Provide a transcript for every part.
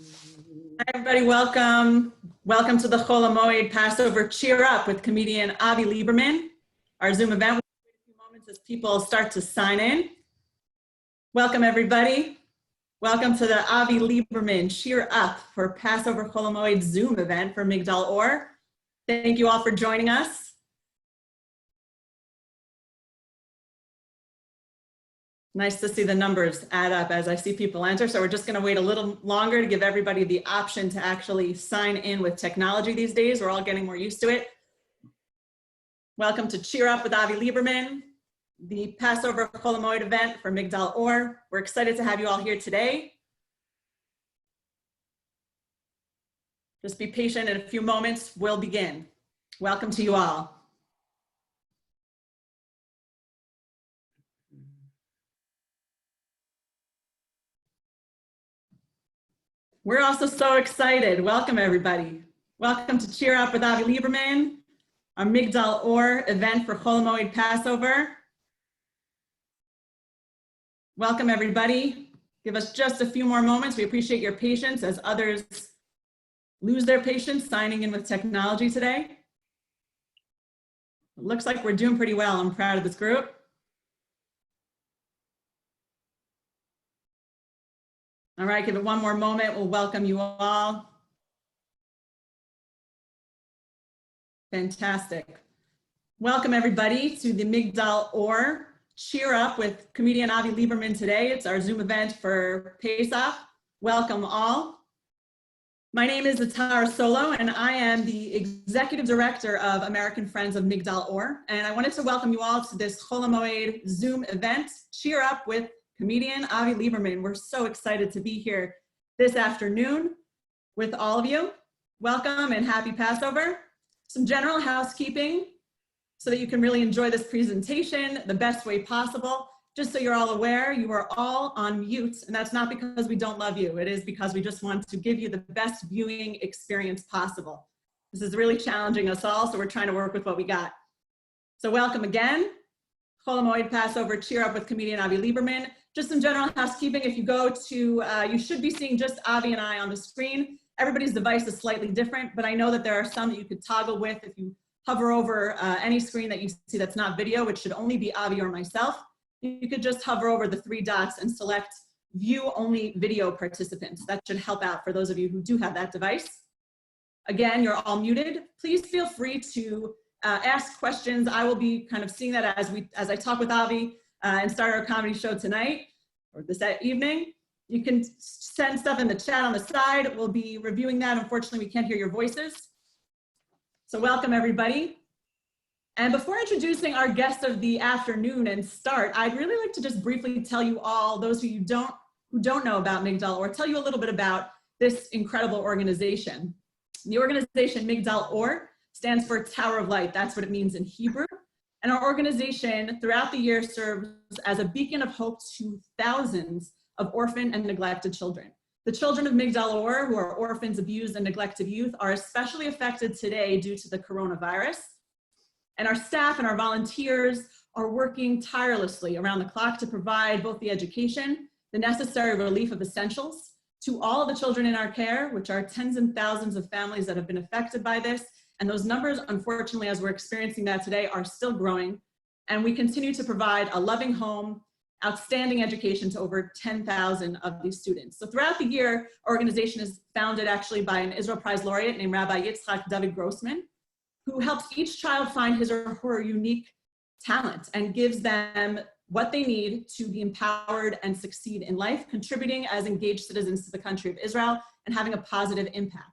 Hi, everybody. Welcome. Welcome to the Chol HaMoed Passover Cheer Up with comedian Avi Liberman. Our Zoom event. We'll wait a few moments as people start to sign in. Welcome, everybody. Welcome to the Avi Liberman Cheer Up for Passover Chol HaMoed Zoom event for Migdal Ohr. Thank you all for joining us. Nice to see the numbers add up as I see people enter. So we're just going to wait a little longer to give everybody the option to actually sign in with technology these days. We're all getting more used to it. Welcome to Cheer Up with Avi Liberman, the Passover Chol HaMoed event for Migdal Ohr. We're excited to have you all here today. Just be patient. In a few moments, we'll begin. Welcome to you all. We're also so excited. Welcome, everybody. Welcome to Cheer Up with Avi Liberman, our Migdal Ohr event for Chol HaMoed Passover. Welcome, everybody. Give us just a few more moments. We appreciate your patience as others lose their patience signing in with technology today. It looks like we're doing pretty well. I'm proud of this group. All right, give it one more moment. We'll welcome you all. Fantastic. Welcome, everybody, to the Migdal Ohr Cheer Up with comedian Avi Liberman today. It's our Zoom event for Pesach. Welcome all. My name is Atara Solo, and I am the Executive Director of American Friends of Migdal Ohr. And I wanted to welcome you all to this Chol HaMoed Zoom event, Cheer Up with comedian Avi Liberman. We're so excited to be here this afternoon with all of you. Welcome and happy Passover. Some general housekeeping so that you can really enjoy this presentation the best way possible. Just so you're all aware, you are all on mute, and that's not because we don't love you. It is because we just want to give you the best viewing experience possible. This is really challenging us all, so we're trying to work with what we got. So welcome again. Chol HaMoed Passover Cheer Up with comedian Avi Liberman. Just some general housekeeping. If you go to, you should be seeing just Avi and I on the screen. Everybody's device is slightly different, but I know that there are some that you could toggle with if you hover over any screen that you see that's not video, which should only be Avi or myself. You could just hover over the three dots and select view only video participants. That should help out for those of you who do have that device. Again, you're all muted. Please feel free to ask questions. I will be kind of seeing that as I talk with Avi and start our comedy show tonight or this evening. You can send stuff in the chat on the side. We'll be reviewing that. Unfortunately, we can't hear your voices. So welcome, everybody. And before introducing our guest of the afternoon and start, I'd really like to just briefly tell you all, those who don't know about Migdal Ohr, tell you a little bit about this incredible organization. The organization Migdal Ohr stands for Tower of Light. That's what it means in Hebrew. And our organization throughout the year serves as a beacon of hope to thousands of orphan and neglected children. The children of Migdal Ohr, who are orphans, abused, and neglected youth, are especially affected today due to the coronavirus. And our staff and our volunteers are working tirelessly around the clock to provide both the education, the necessary relief of essentials to all of the children in our care, which are tens and thousands of families that have been affected by this. And those numbers, unfortunately, as we're experiencing that today, are still growing. And we continue to provide a loving home, outstanding education to over 10,000 of these students. So throughout the year, our organization is founded actually by an Israel Prize laureate named Rabbi Yitzchak David Grossman, who helps each child find his or her unique talent and gives them what they need to be empowered and succeed in life, contributing as engaged citizens to the country of Israel and having a positive impact.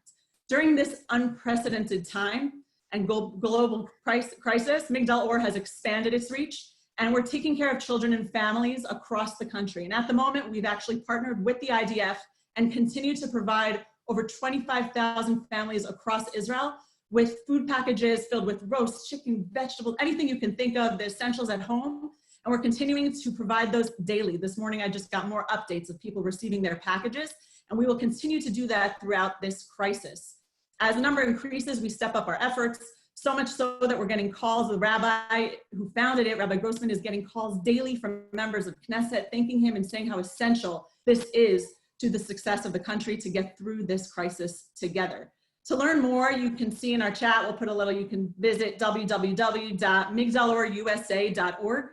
During this unprecedented time and global crisis, Migdal Ohr has expanded its reach, and we're taking care of children and families across the country. And at the moment, we've actually partnered with the IDF and continue to provide over 25,000 families across Israel with food packages filled with roast, chicken, vegetables, anything you can think of, the essentials at home. And we're continuing to provide those daily. This morning, I just got more updates of people receiving their packages, and we will continue to do that throughout this crisis. As the number increases, we step up our efforts, so much so that we're getting calls. The rabbi who founded it, Rabbi Grossman, is getting calls daily from members of Knesset, thanking him and saying how essential this is to the success of the country to get through this crisis together. To learn more, you can see in our chat, we'll put a little, you can visit www.migdalorusa.org,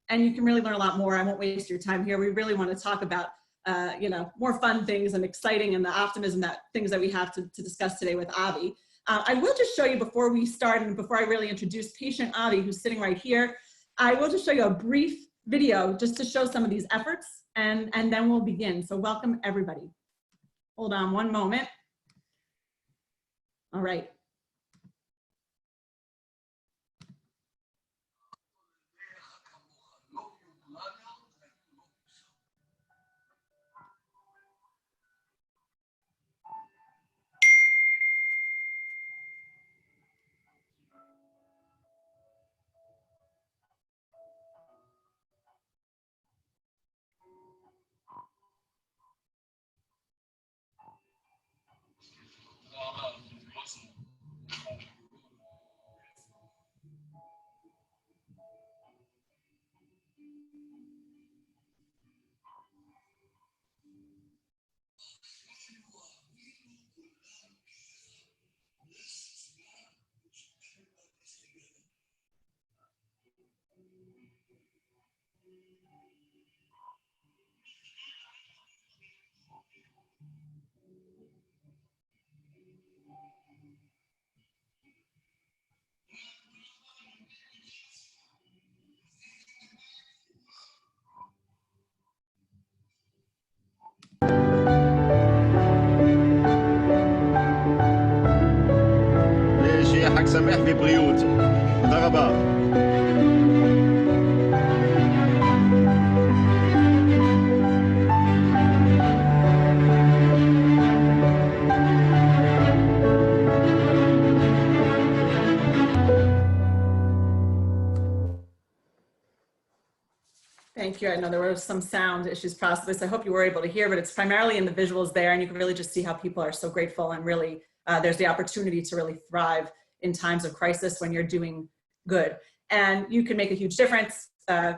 and you can really learn a lot more. I won't waste your time here. We really want to talk about more fun things and exciting and the optimism things that we have to discuss today with Avi. I will just show you before we start and before I really introduce patient Avi, who's sitting right here, I will just show you a brief video just to show some of these efforts, and then we'll begin. So welcome everybody. Hold on one moment. All right. שיהיה חג שמח ובריאות. תודה רבה. Thank you. I know there were some sound issues possibly, so I hope you were able to hear, but it's primarily in the visuals there, and you can really just see how people are so grateful, and really there's the opportunity to really thrive in times of crisis when you're doing good. And you can make a huge difference.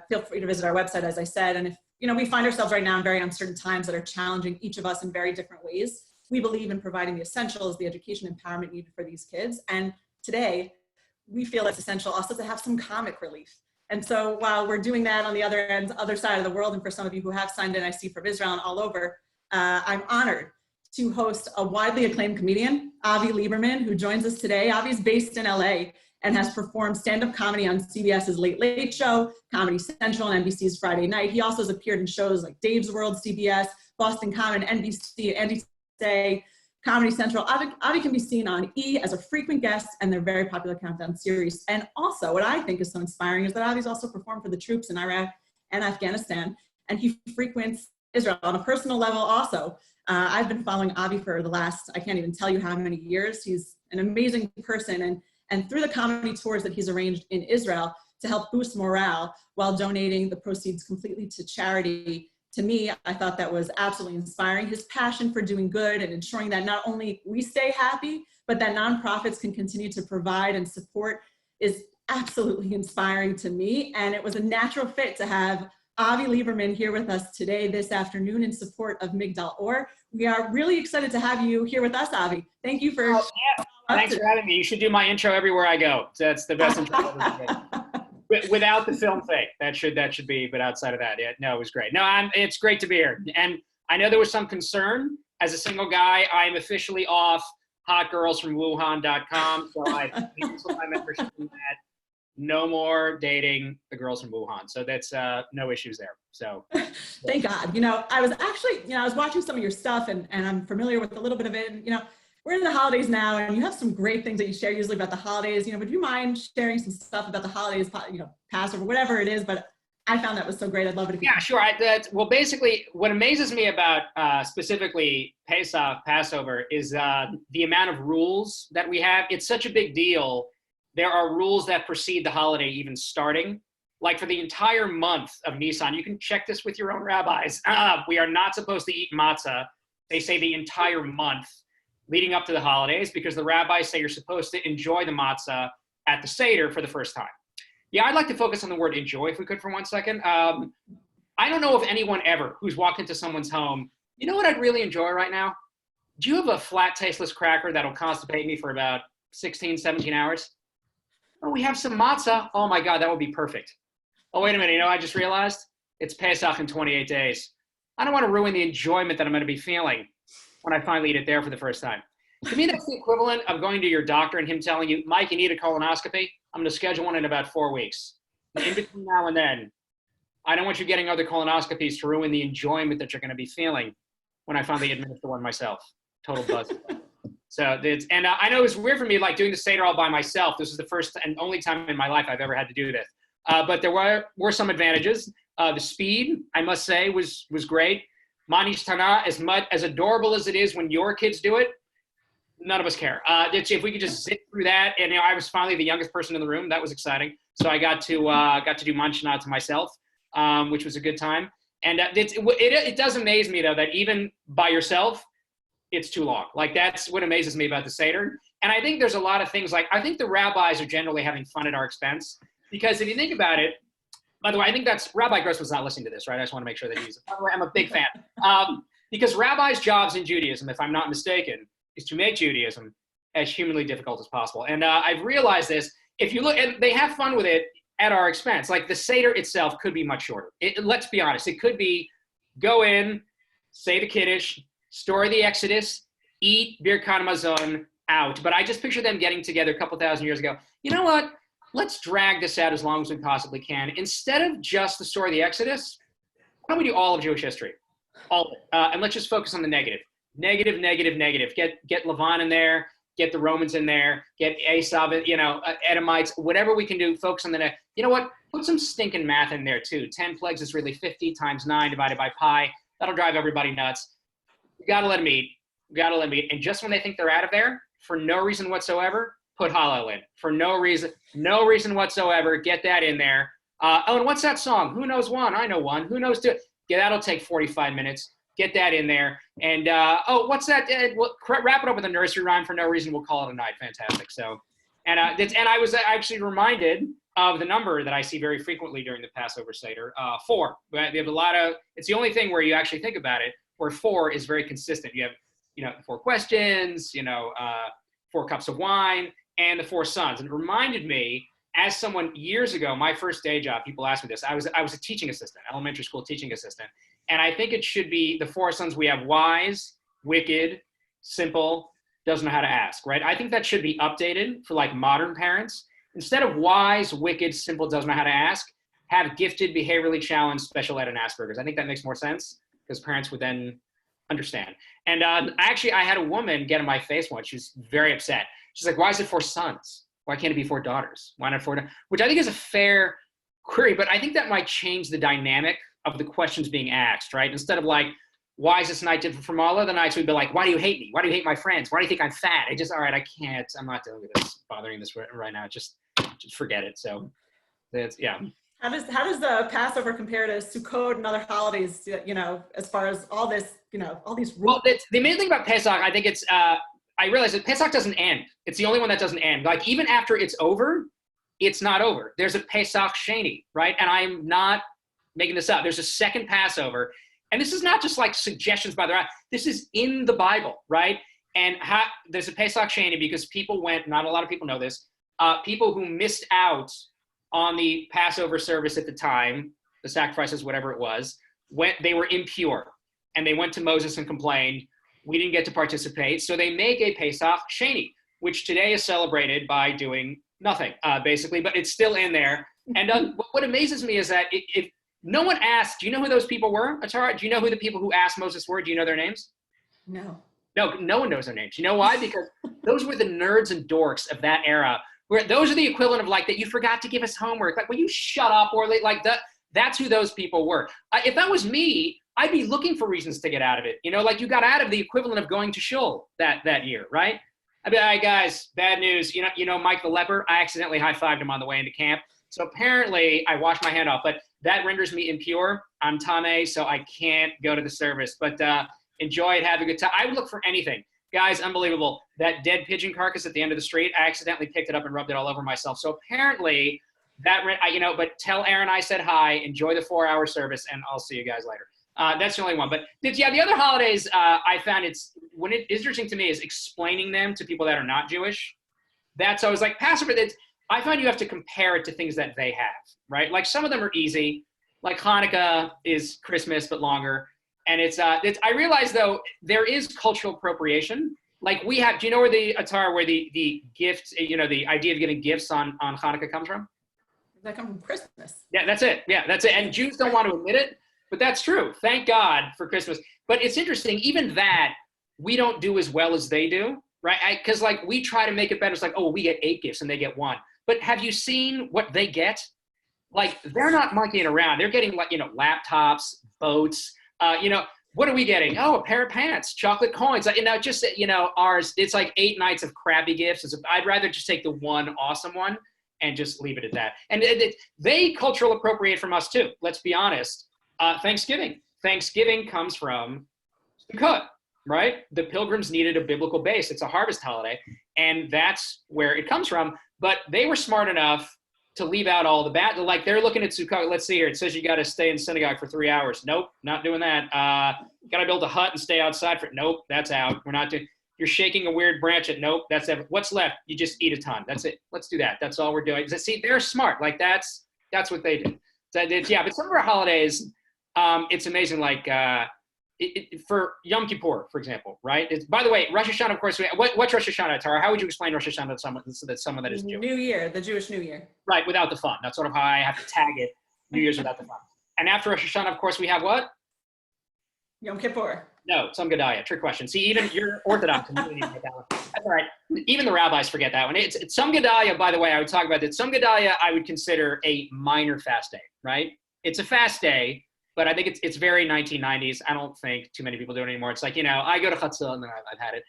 Feel free to visit our website, as I said, and if we find ourselves right now in very uncertain times that are challenging each of us in very different ways, we believe in providing the essentials, the education empowerment needed for these kids. And today, we feel it's essential also to have some comic relief. And so while we're doing that on the other side of the world, and for some of you who have signed in, I see from Israel and all over, I'm honored to host a widely acclaimed comedian, Avi Liberman, who joins us today. Avi is based in LA and has performed stand-up comedy on CBS's Late Late Show, Comedy Central, and NBC's Friday Night. He also has appeared in shows like Dave's World, CBS, Boston Common, NBC, Andy Say, Comedy Central. Avi can be seen on E! As a frequent guest and their very popular Countdown series. And also, what I think is so inspiring is that Avi's also performed for the troops in Iraq and Afghanistan, and he frequents Israel on a personal level also. I've been following Avi for the last, I can't even tell you how many years. He's an amazing person, and through the comedy tours that he's arranged in Israel to help boost morale while donating the proceeds completely to charity, to me, I thought that was absolutely inspiring. His passion for doing good and ensuring that not only we stay happy, but that nonprofits can continue to provide and support is absolutely inspiring to me. And it was a natural fit to have Avi Liberman here with us today, this afternoon, in support of Migdal Ohr. We are really excited to have you here with us, Avi. Thank you for— Thanks for having me. You should do my intro everywhere I go. That's the best intro I've ever did. Without the film thing, that should be, but outside of that, yeah, no, it was great. No, it's great to be here. And I know there was some concern. As a single guy, I am officially off hotgirlsfromwuhan.com. So I canceled my membership in that. No more dating the girls from Wuhan. So that's no issues there. So thank God. I was actually, I was watching some of your stuff and I'm familiar with a little bit of it. And, we're in the holidays now, and you have some great things that you share usually about the holidays. Would you mind sharing some stuff about the holidays, Passover, whatever it is? But I found that was so great. I'd love it if you— Yeah, sure. Well, basically, what amazes me about specifically Passover, is the amount of rules that we have. It's such a big deal. There are rules that precede the holiday even starting. Like for the entire month of Nisan, you can check this with your own rabbis. We are not supposed to eat matzah. They say the entire month leading up to the holidays, because the rabbis say you're supposed to enjoy the matzah at the Seder for the first time. Yeah, I'd like to focus on the word enjoy, if we could, for 1 second. I don't know of anyone ever who's walked into someone's home You know what I'd really enjoy right now? Do you have a flat, tasteless cracker that'll constipate me for about 16, 17 hours? Oh, we have some matzah. Oh my God, that would be perfect. Oh, wait a minute. I just realized it's Pesach in 28 days. I don't want to ruin the enjoyment that I'm going to be feeling when I finally eat it there for the first time. To me, that's the equivalent of going to your doctor and him telling you, Mike, you need a colonoscopy. I'm going to schedule one in about 4 weeks. In between now and then, I don't want you getting other colonoscopies to ruin the enjoyment that you're going to be feeling when I finally administer one myself. Total buzz. So I know it was weird for me, like doing the Seder all by myself. This is the first and only time in my life I've ever had to do this. But there were some advantages. The speed, I must say, was great. Manish Tana, as adorable as it is when your kids do it, none of us care. If we could just zip through that, and I was finally the youngest person in the room. That was exciting. So I got to do Manish Tana to myself, which was a good time. And it does amaze me though that even by yourself, it's too long. Like that's what amazes me about the Seder. And I think there's a lot of things like, I think the rabbis are generally having fun at our expense, because if you think about it, by the way, I think Rabbi Gross was not listening to this, right? I just want to make sure that by the way, I'm a big fan. Because rabbis' jobs in Judaism, if I'm not mistaken, is to make Judaism as humanly difficult as possible. And I've realized this, if you look, and they have fun with it at our expense. Like the Seder itself could be much shorter. Let's be honest. It could be go in, say the Kiddush, story the Exodus, eat Birkat Hamazon, out. But I just picture them getting together a couple thousand years ago. You know what? Let's drag this out as long as we possibly can. Instead of just the story of the Exodus, why don't we do all of Jewish history? All of it. And let's just focus on the negative. Negative, negative, negative. Get Lavan in there. Get the Romans in there. Get Esav, Edomites. Whatever we can do, focus on the next. You know what? Put some stinking math in there too. 10 plagues is really 50 times 9 divided by pi. That'll drive everybody nuts. You gotta let them eat. And just when they think they're out of there, for no reason whatsoever, put Hallel in. For no reason whatsoever, get that in there. And what's that song? Who knows one? I know one. Who knows two? Yeah, that'll take 45 minutes. Get that in there. And, what's that? Wrap it up with a nursery rhyme for no reason. We'll call it a night. Fantastic. So, and I was actually reminded of the number that I see very frequently during the Passover Seder, 4. We have a lot of, it's the only thing where you actually think about it, where 4 is very consistent. You have, 4 questions, 4 cups of wine, and the 4 sons. And it reminded me, as someone years ago, my first day job, people asked me this. I was a teaching assistant, elementary school teaching assistant. And I think it should be the 4 sons. We have wise, wicked, simple, doesn't know how to ask, right? I think that should be updated for like modern parents. Instead of wise, wicked, simple, doesn't know how to ask, have gifted, behaviorally challenged, special ed, and Asperger's. I think that makes more sense because parents would then understand. And actually, I had a woman get in my face once. She was very upset. She's like, why is it 4 sons? Why can't it be 4 daughters? Why not 4 daughters? Which I think is a fair query, but I think that might change the dynamic of the questions being asked, right? Instead of like, why is this night different from all other nights? We'd be like, why do you hate me? Why do you hate my friends? Why do you think I'm fat? All right, I can't, I'm not dealing with this, bothering this right now. Just forget it. So that's, yeah. How does the Passover compare to Sukkot and other holidays, as far as all this, all these rules? Well, the main thing about Pesach, I think it's, I realize that Pesach doesn't end. It's the only one that doesn't end. Like even after it's over, it's not over. There's a Pesach Sheni, right? And I'm not making this up. There's a second Passover. And this is not just like suggestions by the rabbi. This is in the Bible, right? And there's a Pesach Sheni because people went, not a lot of people know this, people who missed out on the Passover service at the time, the sacrifices, whatever it was, they were impure. And they went to Moses and complained, we didn't get to participate. So they make a Pesach Sheni, which today is celebrated by doing nothing, basically, but it's still in there. And what amazes me is that if no one asked, do you know who those people were, Atara? Do you know who the people who asked Moses were? Do you know their names? No. No one knows their names. You know why? Because those were the nerds and dorks of that era, where those are the equivalent of like that you forgot to give us homework. Like, will you shut up? Or like that. That's who those people were. If that was me, I'd be looking for reasons to get out of it. Like you got out of the equivalent of going to shul that year, right? I'd be like, all right, guys, bad news. Mike the leper, I accidentally high-fived him on the way into camp. So apparently I washed my hand off, but that renders me impure. I'm Tame, so I can't go to the service. But enjoy it, have a good time. I would look for anything. Guys, unbelievable. That dead pigeon carcass at the end of the street, I accidentally picked it up and rubbed it all over myself. So apparently but tell Aaron I said hi, enjoy the 4-hour service, and I'll see you guys later. That's the only one. But yeah, the other holidays, I found it's interesting to me is explaining them to people that are not Jewish. That's always like Passover. I find you have to compare it to things that they have, right? Like some of them are easy. Like Hanukkah is Christmas but longer, and it's I realize though there is cultural appropriation. Like we have, do you know where the gift, the idea of giving gifts on Hanukkah comes from? That come from Christmas. Yeah, that's it. Yeah, that's it. And Jews don't want to admit it, but that's true. Thank God for Christmas. But it's interesting, even that we don't do as well as they do, right? Because like we try to make it better. It's like, oh, we get 8 gifts and they get 1. But have you seen what they get? Like they're not monkeying around. They're getting like, laptops, boats, what are we getting? Oh, a pair of pants, chocolate coins. Ours, it's like 8 nights of crappy gifts. I'd rather just take the one awesome one and just leave it at that. And they cultural appropriate from us too. Let's be honest. Thanksgiving. Thanksgiving comes from Sukkot, right? The pilgrims needed a biblical base. It's a harvest holiday. And that's where it comes from. But they were smart enough to leave out all the bad. Like they're looking at Sukkot. Let's see here. It says you got to stay in synagogue for 3 hours. Nope, not doing that. Got to build a hut and stay outside for. Nope, that's out. We're not doing. You're shaking a weird branch at. Nope, that's ever. What's left? You just eat a ton. That's it. Let's do that. That's all we're doing. See, they're smart. Like that's what they do. Yeah, but some of our holidays, it's amazing. Like for Yom Kippur, for example, right? By the way, Rosh Hashanah, of course. What's Rosh Hashanah, Tara? How would you explain Rosh Hashanah to someone that is Jewish? New Year, the Jewish New Year. Right, without the fun. That's sort of how I have to tag it. New Year's without the fun. And after Rosh Hashanah, of course, we have what? Yom Kippur. No, Tzom Gedalia. Trick question. See, even you're Orthodox. And you didn't even get that one. That's all right. Even the rabbis forget that one. It's Tzom Gedalia, by the way, I would talk about that. Tzom Gedalia, I would consider a minor fast day, right? It's a fast day, but I think it's very 1990s. I don't think too many people do it anymore. It's like, I go to Chatzah and then I've had it.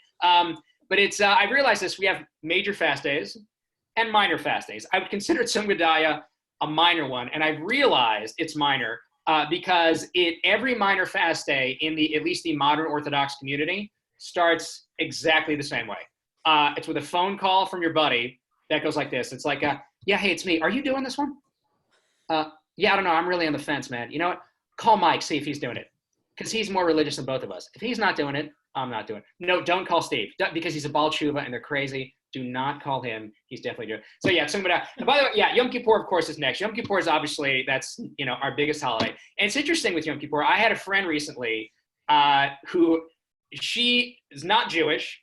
But it's, I realized this, we have major fast days and minor fast days. I would consider Tzom Gedalia a minor one. And I've realized it's minor because every minor fast day in at least the modern Orthodox community starts exactly the same way. It's with a phone call from your buddy that goes like this. It's like, yeah, hey, it's me. Are you doing this one? Yeah, I don't know. I'm really on the fence, man. You know what? Call Mike, see if he's doing it. Because he's more religious than both of us. If he's not doing it, I'm not doing it. No, don't call Steve. Because he's a Baal Tshuva and they're crazy. Do not call him. He's definitely doing it. So yeah, and by the way, yeah, Yom Kippur, of course, is next. Yom Kippur is obviously, that's, our biggest holiday. And it's interesting with Yom Kippur. I had a friend recently who, she is not Jewish.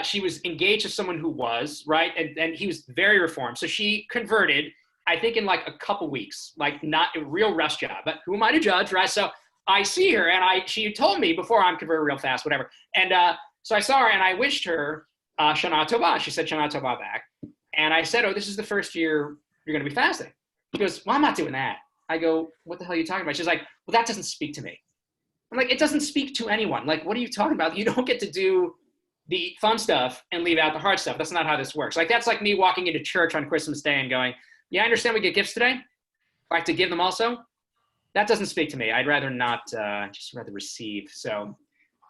She was engaged to someone who was, right? And he was very reformed. So she converted, I think in like a couple weeks, like not a real rush job, but who am I to judge, right? So I see her and she told me before I'm converted real fast, whatever. And so I saw her and I wished her Shana Tova. She said Shana Tova back. And I said, oh, this is the first year you're going to be fasting. She goes, well, I'm not doing that. I go, what the hell are you talking about? She's like, well, that doesn't speak to me. I'm like, it doesn't speak to anyone. Like, what are you talking about? You don't get to do the fun stuff and leave out the hard stuff. That's not how this works. Like, that's like me walking into church on Christmas Day and going, yeah, I understand we get gifts today. I like to give them also. That doesn't speak to me. I'd rather not, just rather receive. So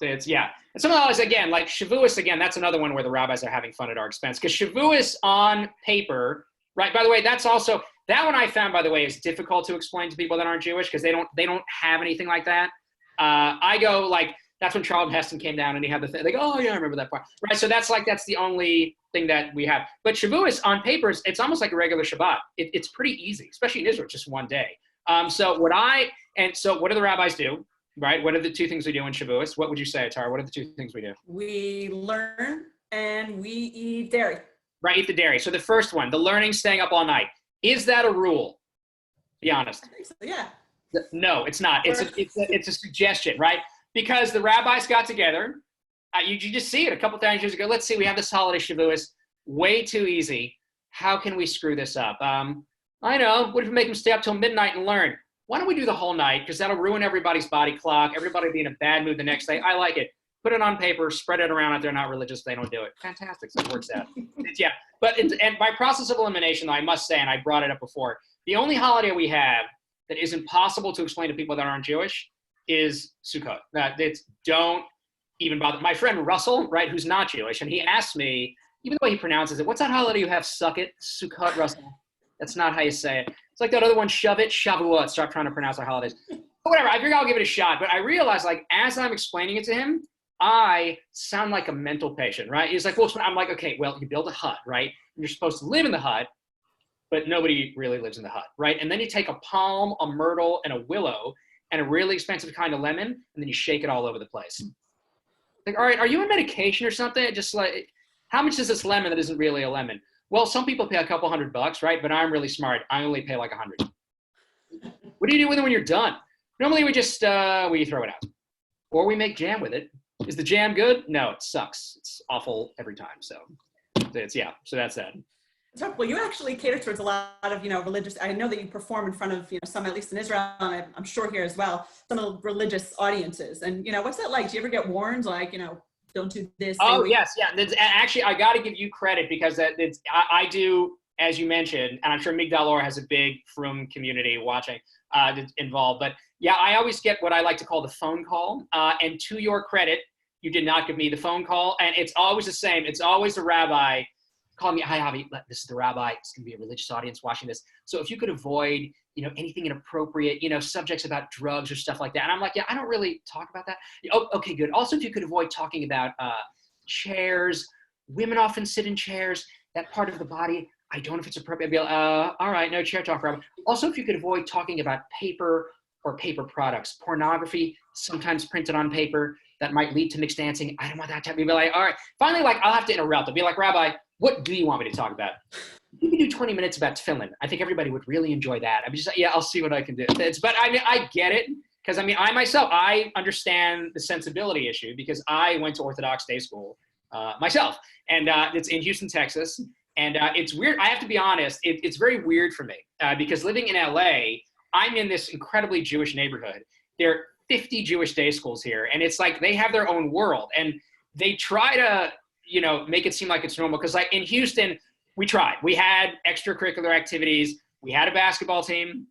it's, yeah. And some of those, again, like Shavuos, again, that's another one where the rabbis are having fun at our expense. Because Shavuos on paper, right, by the way, that's also, that one I found, by the way, is difficult to explain to people that aren't Jewish because they don't have anything like that. I go like, that's when Charlton Heston came down and he had the thing. They go, oh yeah, I remember that part. Right, so that's the only thing that we have. But Shavuos on paper, it's almost like a regular Shabbat. It's pretty easy, especially in Israel, just one day. So what do the rabbis do, right? What are the 2 things we do in Shavuos? What would you say, Tara? What are the 2 things we do? We learn and we eat dairy. Right, eat the dairy. So the first one, the learning, staying up all night. Is that a rule? Be honest. I think so, yeah. No, it's not. It's a suggestion, right? Because the rabbis got together. You just see it a couple times years ago. Let's see, we have this holiday Shavuos. Way too easy. How can we screw this up? I know. What if we make them stay up till midnight and learn? Why don't we do the whole night? Because that'll ruin everybody's body clock. Everybody will be in a bad mood the next day. I like it. Put it on paper. Spread it around if they're not religious. They don't do it. Fantastic. So it works out. Yeah. But and by process of elimination, though, I must say, and I brought it up before, the only holiday we have that is impossible to explain to people that aren't Jewish is Sukkot. Don't even bother. My friend Russell, right, who's not Jewish, and he asked me, even the way he pronounces it, what's that holiday you have? Suck it, Sukkot, Russell. That's not how you say it. It's like that other one, shove it, Shavuot. Start trying to pronounce our holidays. whatever. I figure I'll give it a shot. But I realized, like, as I'm explaining it to him, I sound like a mental patient, right? He's like, well, I'm like, okay, well, you build a hut, right? And you're supposed to live in the hut, but nobody really lives in the hut, right? And then you take a palm, a myrtle, and a willow, and a really expensive kind of lemon, and then you shake it all over the place. Like, all right, are you on medication or something? Just like, how much is this lemon that isn't really a lemon? Well, some people pay a couple $100, right? But I'm really smart. I only pay like $100. What do you do with it when you're done? Normally we just, we throw it out. Or we make jam with it. Is the jam good? No, it sucks. It's awful every time. So so that's that. Well, you actually cater towards a lot of, religious, I know that you perform in front of, some, at least in Israel, and I'm sure here as well, some of the religious audiences. And, what's that like? Do you ever get warned, like, don't do this? Oh, yes. Yeah. Actually, I got to give you credit because I do, as you mentioned, and I'm sure Migdal Ohr has a big frum community watching involved. But yeah, I always get what I like to call the phone call. And to your credit, you did not give me the phone call. And it's always the same. It's always the rabbi calling me, hi, Avi, this is the rabbi. It's going to be a religious audience watching this. So if you could avoid, anything inappropriate, subjects about drugs or stuff like that. And I'm like, yeah, I don't really talk about that. Oh, okay, good. Also, if you could avoid talking about chairs, women often sit in chairs, that part of the body, I don't know if it's appropriate. I'd be like, all right, no chair talk, rabbi. Also, if you could avoid talking about paper or paper products, pornography, sometimes printed on paper, that might lead to mixed dancing. I don't want that to be like, all right. Finally, like, I'll have to interrupt. I'll be like, Rabbi, what do you want me to talk about? You can do 20 minutes about tefillin. I think everybody would really enjoy that. I'm just like, yeah, I'll see what I can do. But I mean, I get it. Because I understand the sensibility issue because I went to Orthodox day school myself. And it's in Houston, Texas. And it's weird. I have to be honest. It's very weird for me because living in LA, I'm in this incredibly Jewish neighborhood. There are 50 Jewish day schools here. And it's like they have their own world. And they try to, make it seem like it's normal. Because like in Houston, we tried. We had extracurricular activities. We had a basketball team.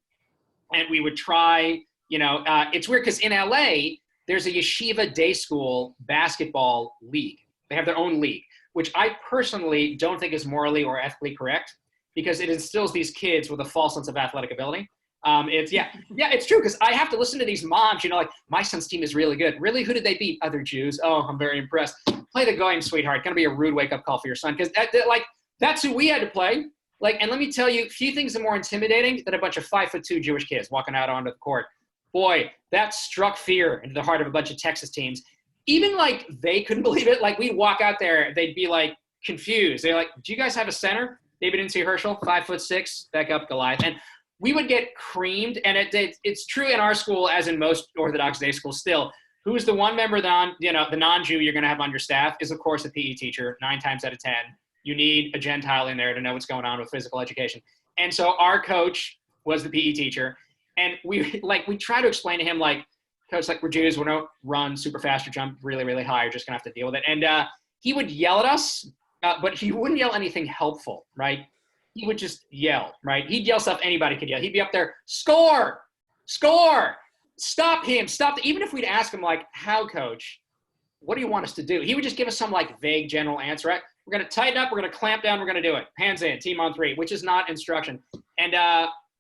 And we would try, it's weird because in LA, there's a yeshiva day school basketball league. They have their own league, which I personally don't think is morally or ethically correct because it instills these kids with a false sense of athletic ability. It's true because I have to listen to these moms, like my son's team is really good. Really, who did they beat? Other Jews. Oh, I'm very impressed. Play the Goyim, sweetheart. Going to be a rude wake-up call for your son because that's who we had to play. And let me tell you, few things are more intimidating than a bunch of 5'2" Jewish kids walking out onto the court. Boy, that struck fear into the heart of a bunch of Texas teams. Even they couldn't believe it. We'd walk out there, they'd be confused. They're like, do you guys have a center? David N.C. Herschel, 5'6", back up Goliath. And we would get creamed. And it's true in our school, as in most Orthodox day schools still. Who's the one member, the non-Jew you're going to have on your staff is, of course, a PE teacher, 9 times out of 10. You need a Gentile in there to know what's going on with physical education. And so our coach was the PE teacher. And we try to explain to him, Coach, we're Jews, we don't run super fast or jump really, really high. You're just going to have to deal with it. And he would yell at us, but he wouldn't yell anything helpful, right? He would just yell, right? He'd yell stuff anybody could yell. He'd be up there, score, stop him, stop. Even if we'd ask him, how, Coach, what do you want us to do? He would just give us some, vague general answer, right? We're going to tighten up, we're going to clamp down, we're going to do it. Hands in, team on 3, which is not instruction. And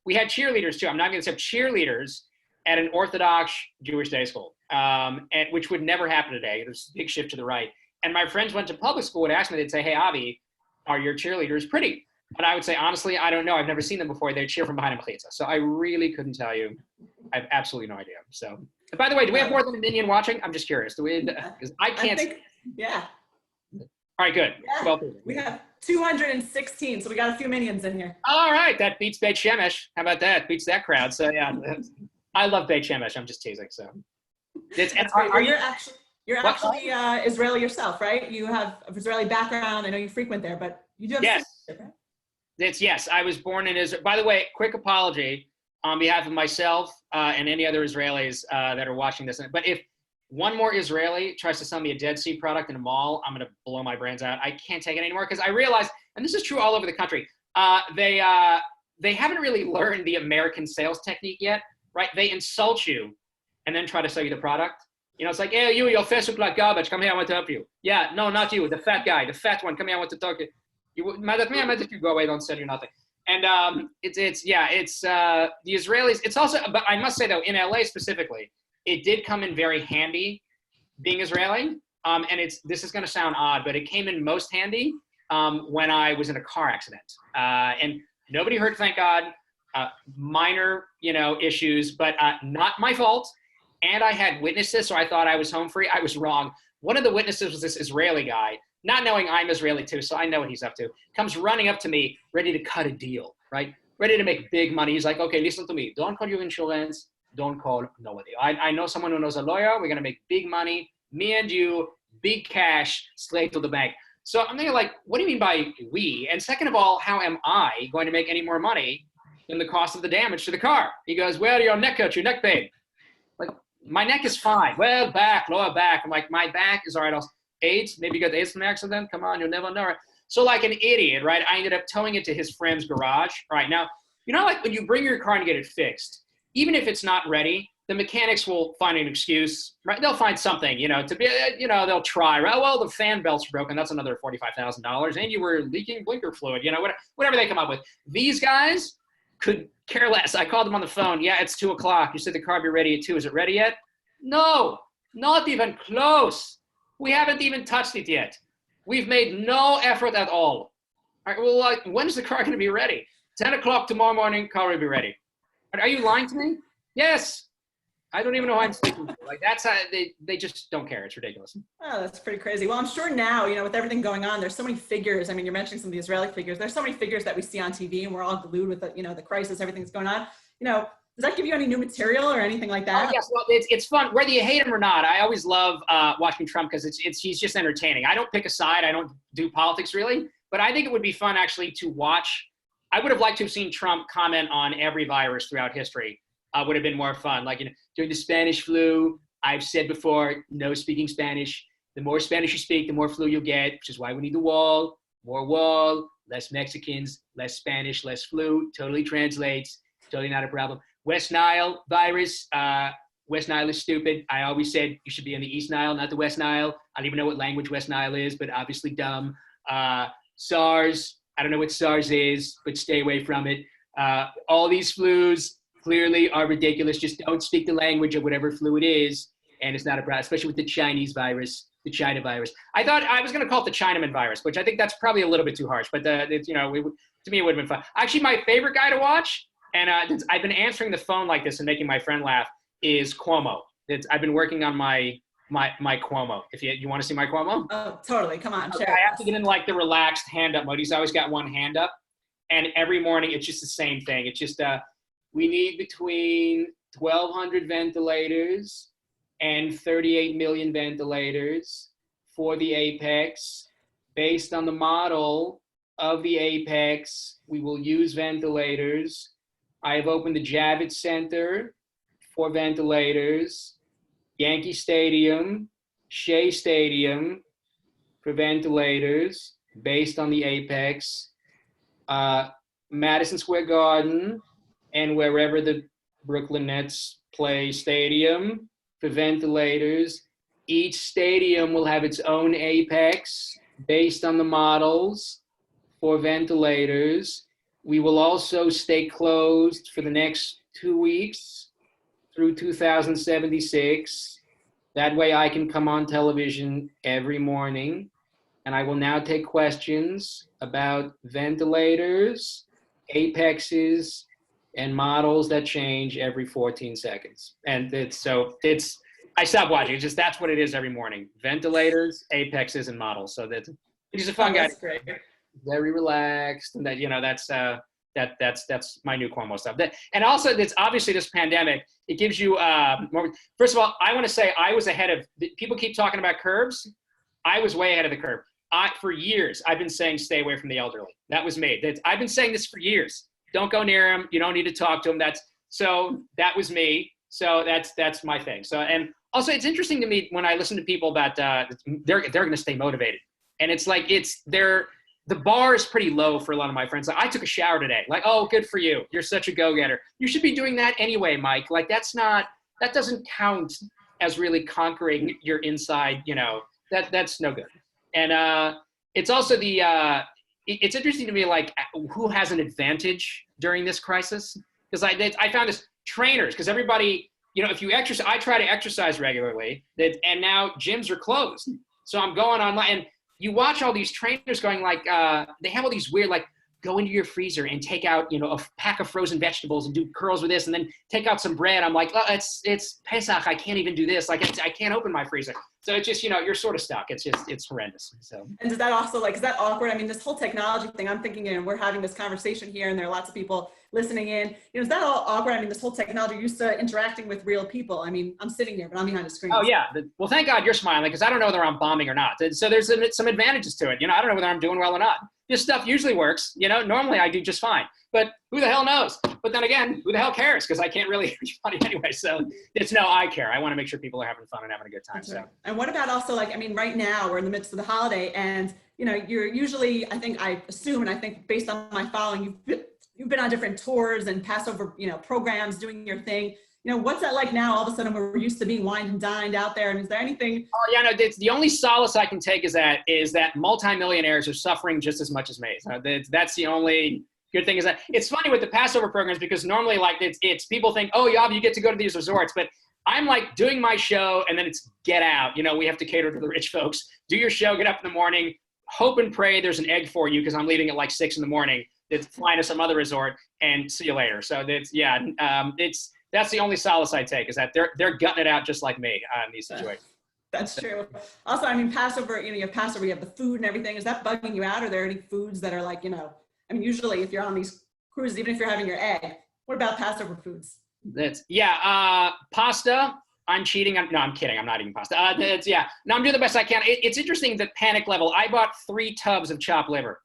we had cheerleaders, too. I'm not going to say cheerleaders at an Orthodox Jewish day school, which would never happen today. There's a big shift to the right. And my friends went to public school and asked me, they'd say, hey, Avi, are your cheerleaders pretty? And I would say, honestly, I don't know. I've never seen them before. They'd cheer from behind a mechitza. So I really couldn't tell you. I have absolutely no idea. So, and by the way, do we have more than a minion watching? I'm just curious. Do we? Because I can't. Yeah. All right, good. Yeah. 12 people. We have 216, so we got a few minions in here. All right, that beats Beit Shemesh. How about that? Beats that crowd. So yeah, I love Beit Shemesh. I'm just teasing. So, you're actually Israeli yourself, right? You have an Israeli background. I know you frequent there, but you do have. Yes. Right? Yes. I was born in Israel. By the way, quick apology on behalf of myself and any other Israelis that are watching this. But if one more Israeli tries to sell me a Dead Sea product in a mall, I'm going to blow my brains out. I can't take it anymore because I realize, and this is true all over the country, they haven't really learned the American sales technique yet, right? They insult you and then try to sell you the product. It's like, hey, your face looks like garbage. Come here, I want to help you. Yeah, no, not you, the fat guy, the fat one. Come here, I want to talk to you. You go away, don't sell you nothing. And the Israelis. It's also, but I must say though, in LA specifically, it did come in very handy being Israeli. And this is going to sound odd, but it came in most handy when I was in a car accident, and nobody hurt, thank God. Minor, issues, but not my fault. And I had witnesses, so I thought I was home free. I was wrong. One of the witnesses was this Israeli guy, not knowing I'm Israeli too, so I know what he's up to. Comes running up to me, ready to cut a deal, right? Ready to make big money. He's like, okay, listen to me. Don't call your insurance. Don't call nobody. I know someone who knows a lawyer. We're going to make big money. Me and you, big cash, straight to the bank. So I'm thinking like, what do you mean by we? And second of all, how am I going to make any more money than the cost of the damage to the car? He goes, well, your neck hurts, your neck pain. Like, my neck is fine. Well, lower back. I'm like, my back is all right. AIDS, maybe you got AIDS from the accident. Come on, you'll never know it. So like an idiot, right? I ended up towing it to his friend's garage. All right, now, like when you bring your car and get it fixed, even if it's not ready, the mechanics will find an excuse, right? They'll find something, to be, they'll try, right? Well, the fan belt's broken. That's another $45,000. And you were leaking blinker fluid, whatever they come up with. These guys could care less. I called them on the phone. Yeah, it's 2:00. You said the car will be ready at 2. Is it ready yet? No, not even close. We haven't even touched it yet. We've made no effort at all. All right, well, when is the car going to be ready? 10:00 tomorrow morning, car will be ready. Are you lying to me? Yes. I don't even know who I'm speaking to. Like, that's how they just don't care. It's ridiculous. Oh, that's pretty crazy. Well, I'm sure now, with everything going on, there's so many figures. I mean, you're mentioning some of the Israeli figures. There's so many figures that we see on TV, and we're all glued with the, the crisis, everything that's going on. Does that give you any new material or anything like that? Oh, yes. Well, it's fun. Whether you hate him or not, I always love watching Trump because he's just entertaining. I don't pick a side. I don't do politics really, but I think it would be fun actually to watch. I would have liked to have seen Trump comment on every virus throughout history. Would have been more fun. Like, during the Spanish flu, I've said before, no speaking Spanish. The more Spanish you speak, the more flu you'll get, which is why we need the wall, more wall, less Mexicans, less Spanish, less flu. Totally translates. Totally not a problem. West Nile virus. West Nile is stupid. I always said you should be in the East Nile, not the West Nile. I don't even know what language West Nile is, but obviously dumb. SARS. I don't know what SARS is, but stay away from it. All these flus clearly are ridiculous. Just don't speak the language of whatever flu it is. And it's not a problem, especially with the Chinese virus, the China virus. I thought I was going to call it the Chinaman virus, which I think that's probably a little bit too harsh. But, to me, it would have been fun. Actually, my favorite guy to watch, and I've been answering the phone like this and making my friend laugh, is Cuomo. I've been working on my Cuomo. If you want to see my Cuomo? Oh, totally. Come on. Okay, Share. I have to get in like the relaxed hand up mode. He's always got one hand up. And every morning, it's just the same thing. It's just, we need between 1,200 ventilators and 38 million ventilators for the Apex. Based on the model of the Apex, we will use ventilators. I have opened the Javits Center for ventilators, Yankee Stadium, Shea Stadium for ventilators based on the Apex, Madison Square Garden, and wherever the Brooklyn Nets play stadium for ventilators. Each stadium will have its own Apex based on the models for ventilators. We will also stay closed for the next 2 weeks through 2076. That way I can come on television every morning. And I will now take questions about ventilators, Apexes, and models that change every 14 seconds. And I stopped watching. It's just, that's what it is every morning. Ventilators, Apexes, and models. So he's a fun guy. That's great. Very relaxed. And that's my new Cuomo stuff. And also, it's obviously this pandemic, it gives you more. First of all, I want to say I was ahead of, people keep talking about curbs. I was way ahead of the curve. For years, I've been saying stay away from the elderly. That was me. I've been saying this for years. Don't go near them. You don't need to talk to them. That was me. So that's my thing. So, and also it's interesting to me when I listen to people about they're going to stay motivated, and it's like the bar is pretty low for a lot of my friends. Like, I took a shower today. Like, oh, good for you. You're such a go-getter. You should be doing that anyway, Mike. Like, that doesn't count as really conquering your inside. That's no good. And it's also it's interesting to me, like who has an advantage during this crisis? Because I found this trainers, because everybody, if you exercise, I try to exercise regularly, and now gyms are closed. So I'm going online, and you watch all these trainers going like, they have all these weird, like, go into your freezer and take out, a pack of frozen vegetables and do curls with this, and then take out some bread. I'm like, oh, it's Pesach. I can't even do this. Like, I can't open my freezer. So it's just, you're sort of stuck. It's horrendous. So. And does that also, like, is that awkward? I mean, this whole technology thing, I'm thinking, and we're having this conversation here, and there are lots of people listening in. Is that all awkward? I mean, this whole technology, you're used to interacting with real people. I mean, I'm sitting here, but I'm behind a screen. Oh, yeah. Well, thank God you're smiling, because I don't know whether I'm bombing or not. So there's some advantages to it. I don't know whether I'm doing well or not. This stuff usually works. Normally I do just fine. But who the hell knows? But then again, who the hell cares? Because I can't really reach money anyway. So I care. I want to make sure people are having fun and having a good time. Right. And what about also, like, I mean, right now we're in the midst of the holiday, and you're usually, I assume, and I think based on my following, you've been on different tours and Passover, programs, doing your thing. What's that like now? All of a sudden, we're used to being wined and dined out there. And is there anything? Oh yeah, no. The only solace I can take is that multimillionaires are suffering just as much as me. So that's the only good thing. Is that it's funny with the Passover programs, because normally, like, it's people think, oh, Yob, you get to go to these resorts, but I'm like doing my show and then it's get out. We have to cater to the rich folks. Do your show, get up in the morning, hope and pray there's an egg for you, because I'm leaving at like 6 a.m. It's flying to some other resort, and see you later. So that's the only solace I take, is that they're gutting it out just like me in these situations. That's true. Also, I mean, Passover, you have Passover, you have the food and everything. Is that bugging you out? Are there any foods that are like, I mean, usually if you're on these cruises, even if you're having your egg, what about Passover foods? Pasta. I'm cheating. No, I'm kidding. I'm not eating pasta. No, I'm doing the best I can. It's interesting, the panic level. I bought 3 tubs of chopped liver.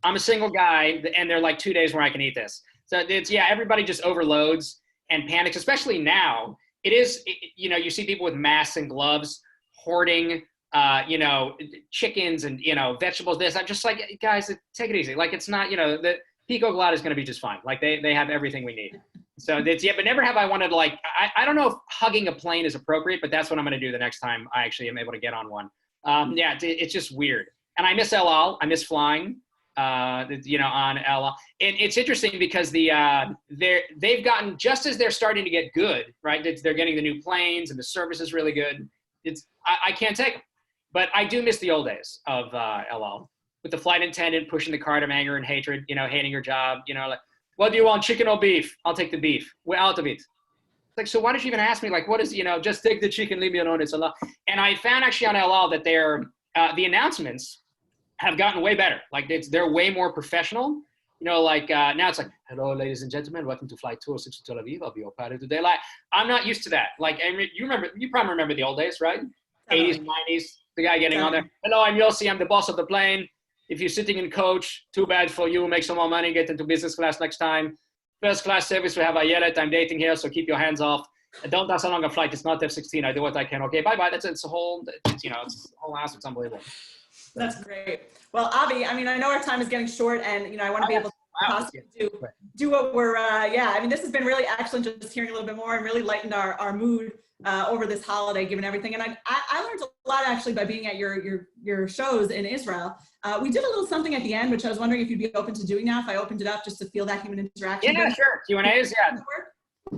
I'm a single guy, and they're like 2 days where I can eat this. So everybody just overloads and panics, especially now. It is, you see people with masks and gloves hoarding, chickens and, vegetables, this. I'm just like, guys, take it easy. Like, it's not, the Pico Glad is going to be just fine. Like, they have everything we need. So but never have I wanted to, like, I don't know if hugging a plane is appropriate, but that's what I'm going to do the next time I actually am able to get on one. It's just weird. And I miss El Al. I miss flying. On El Al. And it's interesting because they've gotten, just as they're starting to get good, right? They're getting the new planes and the service is really good. I can't take them, but I do miss the old days of El Al, with the flight attendant pushing the cart of anger and hatred, hating your job, like, what do you want, chicken or beef? I'll take the beef. We're out of it. It's like, so why did you even ask me? Like, what is, just take the chicken, leave me alone. It's a lot. And I found actually on El Al that the announcements have gotten way better. Like, they're way more professional. Now it's like, hello, ladies and gentlemen, welcome to Flight 206 to Tel Aviv. I'll be your pilot today. Like, I'm not used to that. Like, you probably remember the old days, right? 80s and 90s, the guy getting on there. Hello, I'm Yossi. I'm the boss of the plane. If you're sitting in coach, too bad for you. Make some more money. Get into business class next time. First class service, we have Ayelet. I'm dating here, so keep your hands off. Don't pass along a flight. It's not F-16. I do what I can. Okay, bye-bye. It's a whole, it's a whole ass. It's unbelievable. That's great. Well, Avi, I mean, I know our time is getting short, and I want to be able to possibly do what we're. I mean, this has been really excellent. Just hearing a little bit more and really lightened our mood over this holiday, given everything. And I learned a lot actually by being at your shows in Israel. We did a little something at the end, which I was wondering if you'd be open to doing now. If I opened it up just to feel that human interaction. Yeah, sure. Q&As, yeah.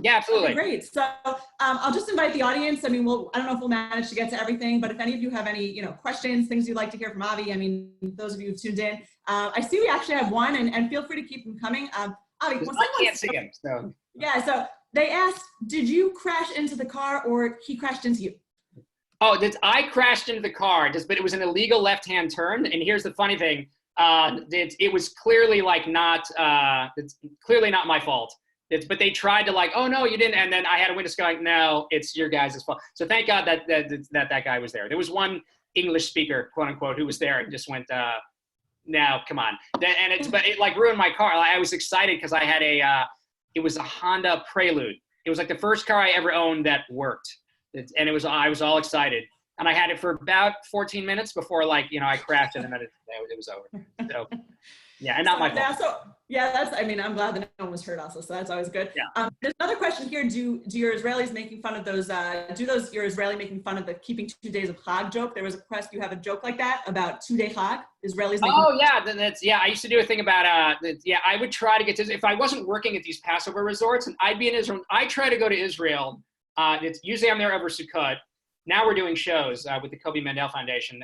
Yeah, absolutely. Okay, great. So I'll just invite the audience. I mean, I don't know if we'll manage to get to everything, but if any of you have any, questions, things you'd like to hear from Avi, I mean, those of you who tuned in, I see we actually have one, and feel free to keep them coming. Avi, I can't see him, so. Yeah, so they asked, did you crash into the car or he crashed into you? Oh, I crashed into the car, but it was an illegal left-hand turn. And here's the funny thing. It was clearly it's clearly not my fault. But they tried to oh, no, you didn't. And then I had a witness going, no, it's your guys' fault. So thank God that guy was there. There was one English speaker, quote unquote, who was there and just went, no, come on. But it ruined my car. I was excited because I had it was a Honda Prelude. It was like the first car I ever owned that worked. I was all excited. And I had it for about 14 minutes before I crashed and then it was over. So. Yeah, and not my fault. Yeah, so yeah, that's, I mean, I'm glad that no one was hurt also, so that's always good. Yeah. There's another question here. Do your Israelis making fun of those, your Israeli making fun of the keeping 2 days of Chag joke? There was a request, you have a joke like that about 2-day Chag, Israelis making. Oh yeah, then I used to do a thing about I would try to get to, if I wasn't working at these Passover resorts and I'd be in Israel, I try to go to Israel. It's usually I'm there over Sukkot. Now we're doing shows with the Kobe Mendel Foundation.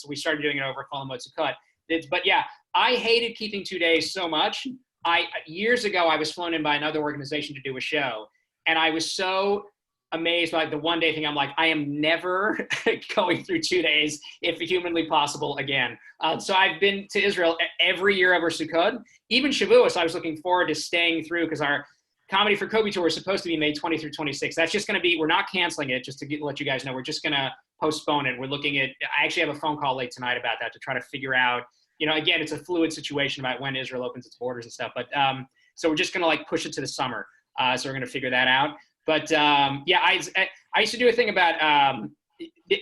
We started doing it over Chol Hamoed Sukkot. But yeah, I hated keeping 2 days so much. Years ago, I was flown in by another organization to do a show, and I was so amazed by the 1 day thing. I'm like, I am never going through 2 days, if humanly possible, again. So I've been to Israel every year over Sukkot. Even Shavuos, I was looking forward to staying through, because our Comedy for Kobe tour is supposed to be May 20 through 26. That's just going to be, we're not canceling it, just to let you guys know. We're just going to postpone it. We're looking at, I actually have a phone call late tonight about that to try to figure out, again, it's a fluid situation about when Israel opens its borders and stuff. But so we're just going to like push it to the summer. So we're going to figure that out. But yeah, I used to do a thing about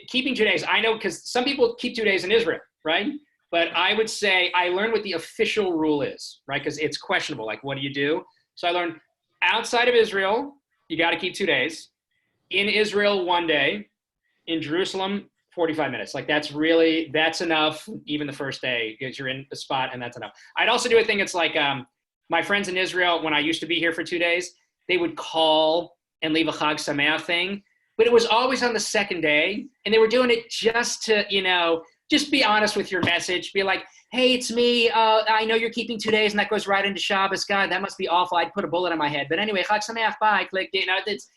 keeping 2 days. I know, because some people keep 2 days in Israel, right? But I would say I learned what the official rule is, right? Because it's questionable. Like, what do you do? So I learned outside of Israel, you got to keep 2 days. In Israel, 1 day. In Jerusalem, 45 minutes. Like that's enough. Even the first day, because you're in the spot, and that's enough. I'd also do a thing. It's like my friends in Israel, when I used to be here for 2 days, they would call and leave a Chag Sameach thing, but it was always on the second day, and they were doing it just to, just be honest with your message. Be like, hey, it's me. I know you're keeping 2 daes, and that goes right into Shabbos. God, that must be awful. I'd put a bullet in my head. But anyway, Chag Sameach, bye. Click. It's,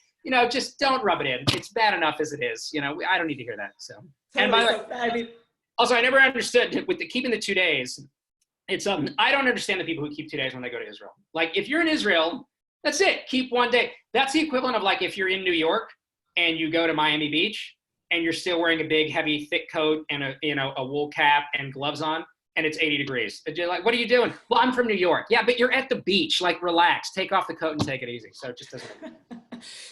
just don't rub it in. It's bad enough as it is. I don't need to hear that. So. And by the way, also, I never understood with keeping the 2 days. It's I don't understand the people who keep 2 days when they go to Israel. Like if you're in Israel, that's it. Keep 1 day. That's the equivalent of like if you're in New York and you go to Miami Beach and you're still wearing a big, heavy, thick coat and a wool cap and gloves on, and it's 80 degrees. And you're like, what are you doing? Well, I'm from New York. Yeah, but you're at the beach. Like, relax. Take off the coat and take it easy. So it just doesn't.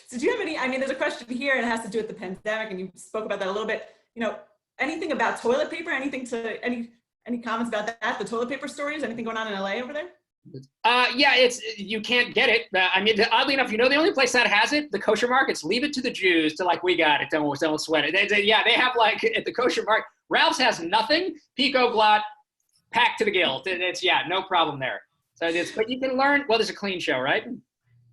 So do you have any, there's a question here, and it has to do with the pandemic, and you spoke about that a little bit. Anything about toilet paper? Anything to, any comments about that? The toilet paper stories? Anything going on in LA over there? Yeah, you can't get it. Oddly enough, the only place that has it, the kosher markets. Leave it to the Jews to like, we got it. Don't sweat it. They have like at the kosher market. Ralph's has nothing. Pico Glot, packed to the gill. It's no problem there. So but you can learn. Well, there's a clean show, right?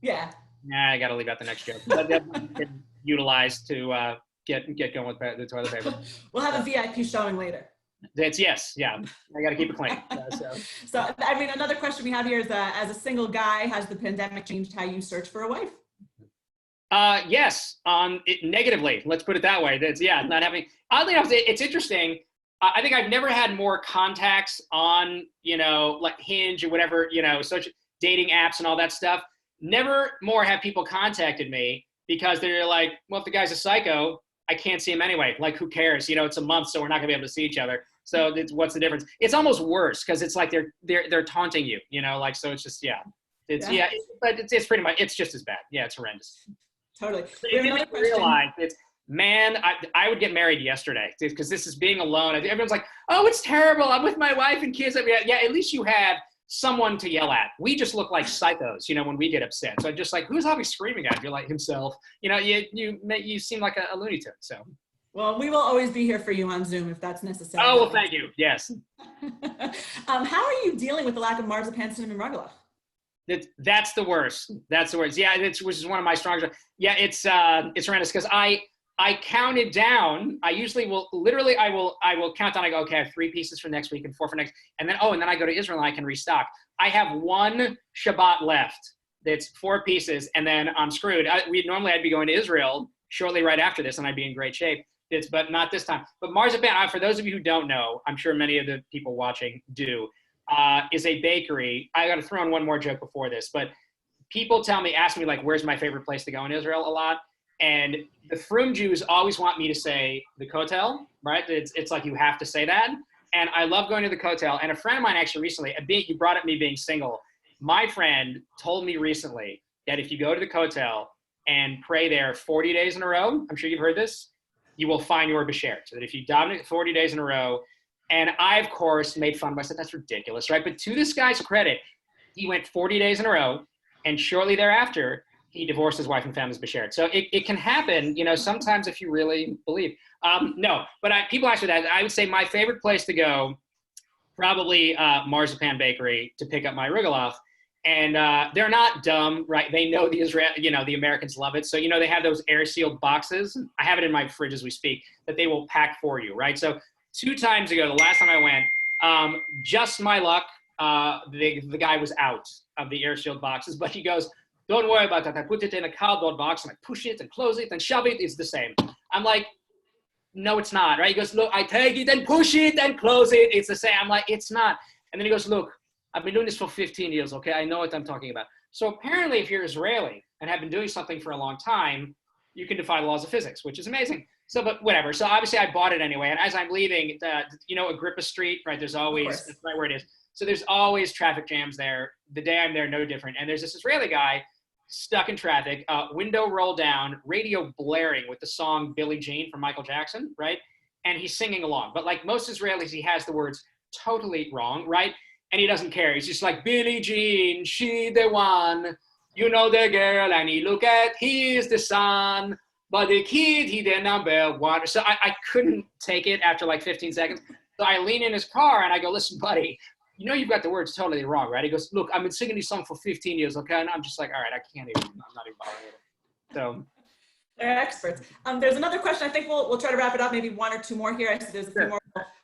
Yeah. Nah, I got to leave out the next joke. But that can utilize to get going with the toilet paper. We'll have a VIP showing later. Yes, yeah. I got to keep it clean. So, another question we have here is, as a single guy, has the pandemic changed how you search for a wife? Yes, negatively. Let's put it that way. Not having. Oddly enough, it's interesting. I think I've never had more contacts on, like Hinge or whatever, such dating apps and all that stuff. Never more have people contacted me because they're like, well, if the guy's a psycho, I can't see him anyway. Like, who cares? It's a month, so we're not gonna be able to see each other. So what's the difference? It's almost worse because it's like they're taunting you, so it's just, but it's pretty much, it's just as bad. Yeah, it's horrendous. Totally. Man, I would get married yesterday because this is being alone. Everyone's like, oh, it's terrible. I'm with my wife and kids. Yeah, at least you have someone to yell at. We just look like psychos, when we get upset. So I'm just like, who's Avi screaming at? You're like himself. You seem like a Looney Tune. So. Well, we will always be here for you on Zoom if that's necessary. Oh, well, thank you. Yes. How are you dealing with the lack of marzipan cinnamon rugelach? That's the worst. That's the worst. Yeah, which is one of my strongest. Yeah, it's horrendous because I counted down. I usually will literally, I will count down. I go, okay, I have 3 pieces for next week and 4 for next. And then I go to Israel and I can restock. I have 1 Shabbat left. That's 4 pieces. And then I'm screwed. I'd be going to Israel shortly right after this and I'd be in great shape. But not this time. But marzipan, for those of you who don't know, I'm sure many of the people watching do, is a bakery. I got to throw in one more joke before this, but people ask me like, where's my favorite place to go in Israel a lot? And the Frum Jews always want me to say the Kotel, right? It's like you have to say that. And I love going to the Kotel. And a friend of mine actually recently, you brought up me being single. My friend told me recently that if you go to the Kotel and pray there 40 days in a row, I'm sure you've heard this, you will find your B'sher. So that if you daven it 40 days in a row, And I, of course, made fun of him. I said, that's ridiculous, right? But to this guy's credit, he went 40 days in a row, and shortly thereafter, he divorced his wife and family's Bashert. So it can happen, sometimes if you really believe. No, but people ask me that. I would say my favorite place to go, probably Marzipan Bakery, to pick up my Rugelhof. And they're not dumb, right? They know the Americans love it. So, they have those air-sealed boxes. I have it in my fridge as we speak, that they will pack for you, right? So 2 times ago, the last time I went, just my luck, the guy was out of the air-sealed boxes, but he goes, don't worry about that. I put it in a cardboard box and I push it and close it and shove it. It's the same. I'm like, no, it's not, right? He goes, look, I take it and push it and close it. It's the same. I'm like, it's not. And then he goes, look, I've been doing this for 15 years, okay? I know what I'm talking about. So apparently, if you're Israeli and have been doing something for a long time, you can defy the laws of physics, which is amazing. So, but whatever. So obviously, I bought it anyway. And as I'm leaving, Agrippa Street, right? There's always, that's right where it is. So there's always traffic jams there. The day I'm there, no different. And there's this Israeli guy stuck in traffic, window rolled down, radio blaring with the song Billie Jean from Michael Jackson, right? And he's singing along. But like most Israelis, he has the words totally wrong, right? And he doesn't care. He's just like, Billie Jean, she the one, the girl, and he look at, he's the son, but the kid, he the number one. So I couldn't take it after like 15 seconds. So I lean in his car and I go, listen, buddy, you've got the words totally wrong, right? He goes, look, I've been singing these songs for 15 years, okay? And I'm just like, all right, I'm not even bothering with it. So. They're experts. There's another question. I think we'll try to wrap it up, maybe 1 or 2 more here. I see there's a few more.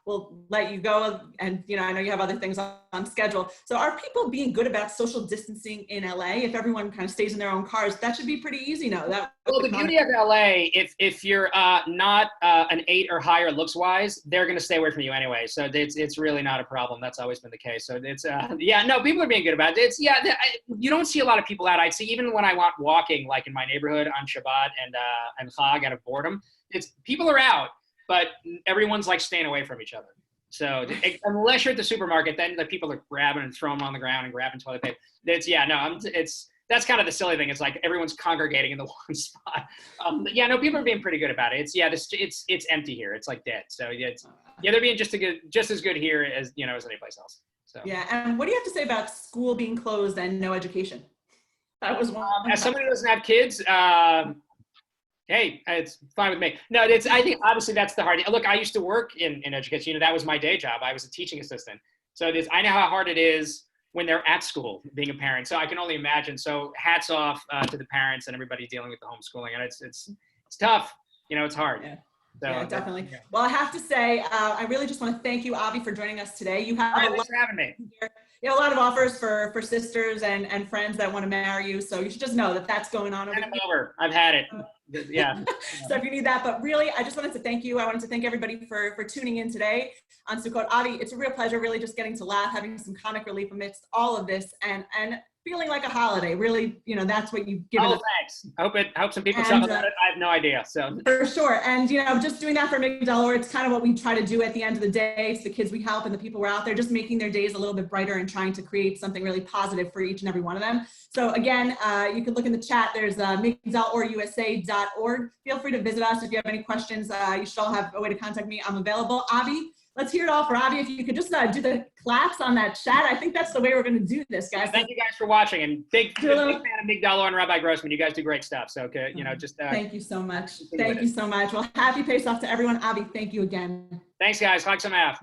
We'll let you go. And, I know you have other things on schedule. So are people being good about social distancing in LA? If everyone kind of stays in their own cars, that should be pretty easy. No, well, the beauty of LA, if you're not an 8 or higher looks-wise, they're going to stay away from you anyway. So it's really not a problem. That's always been the case. So it's, people are being good about it. You don't see a lot of people out. I'd see even when I went walking, like in my neighborhood on Shabbat and Chag out of boredom, people are out, but everyone's like staying away from each other. So unless you're at the supermarket, then the people are grabbing and throwing them on the ground and grabbing toilet paper. That's kind of the silly thing. It's like everyone's congregating in the one spot. People are being pretty good about it. It's empty here. It's like dead. So they're being just as good here as as any place else. So yeah. And what do you have to say about school being closed and no education? That was one. As somebody who doesn't have kids, hey, it's fine with me. No, I think obviously that's the hard. Look, I used to work in education. That was my day job. I was a teaching assistant. So I know how hard it is when they're at school being a parent. So I can only imagine. So hats off to the parents and everybody dealing with the homeschooling. And it's tough. It's hard. Yeah. So, yeah, definitely. Yeah. Well, I have to say, I really just want to thank you, Avi, for joining us today. You have thanks for having me. A lot of offers for sisters and friends that want to marry you. So you should just know that that's going on over here. I've had it. Yeah. So if you need that, but really, I just wanted to thank you. I wanted to thank everybody for tuning in today on Sukkot. Avi, it's a real pleasure, really just getting to laugh, having some comic relief amidst all of this and feeling like a holiday. Really, that's what you've given us. Thanks. I hope some people talk about it. I have no idea. So for sure. And, just doing that for Migdal Ohr, it's kind of what we try to do at the end of the day. It's the kids we help and the people we're out there just making their days a little bit brighter and trying to create something really positive for each and every one of them. So again, you can look in the chat. There's migdalohrusa.org. Feel free to visit us if you have any questions. You should all have a way to contact me. I'm available. Avi, let's hear it all for Avi. If you could just do the claps on that chat. I think that's the way we're going to do this, guys. Thank you guys for watching, and big fan of Migdal Ohr and Rabbi Grossman. You guys do great stuff. So, thank you so much. Thank you so much. Well, happy Pesach to everyone. Avi, thank you again. Thanks, guys. Chag Sameach.